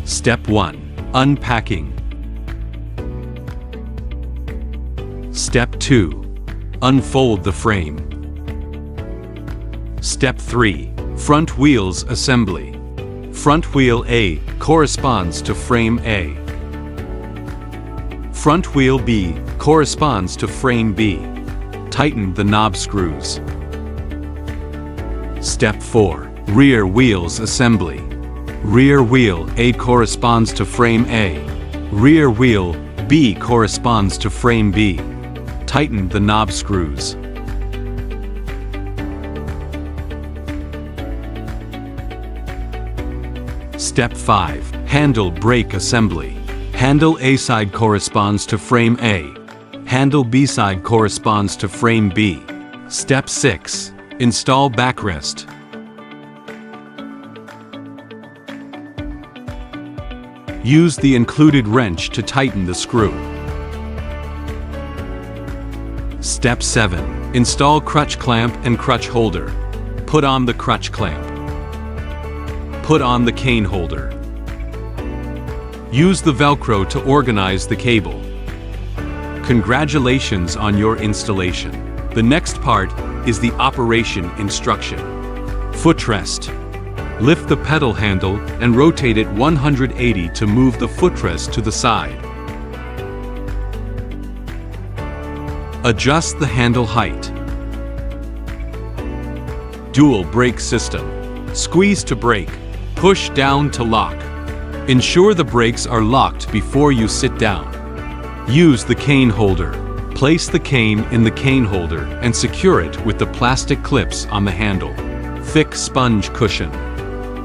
Step 1. Unpacking. Step 2. Unfold the frame. Step 3. Front wheels assembly. Front wheel A corresponds to frame A. Front wheel B corresponds to frame B. Tighten the knob screws. Step 4. Rear wheels assembly. Rear wheel A corresponds to frame A. Rear wheel B corresponds to frame B. Tighten the knob screws. Step 5. Handle brake assembly. Handle A side corresponds to frame A. Handle B side corresponds to frame B. Step 6. Install backrest. Use the included wrench to tighten the screw. Step 7. Install crutch clamp and crutch holder. Put on the crutch clamp. Put on the cane holder. Use the Velcro to organize the cable. Congratulations on your installation. The next part is the operation instruction. Footrest. Lift the pedal handle and rotate it 180 to move the footrest to the side. Adjust the handle height. Dual brake system. Squeeze to brake. Push down to lock. Ensure the brakes are locked before you sit down. Use the cane holder. Place the cane in the cane holder and secure it with the plastic clips on the handle. Thick sponge cushion.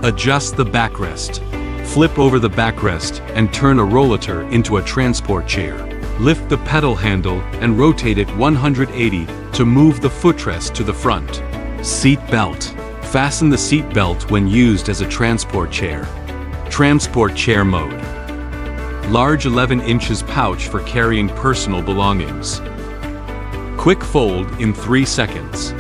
Adjust the backrest. Flip over the backrest and turn a rollator into a transport chair. Lift the pedal handle and rotate it 180 to move the footrest to the front. Seat belt. Fasten the seat belt when used as a transport chair. Transport chair mode. Large 11 inches pouch for carrying personal belongings. Quick fold in 3 seconds.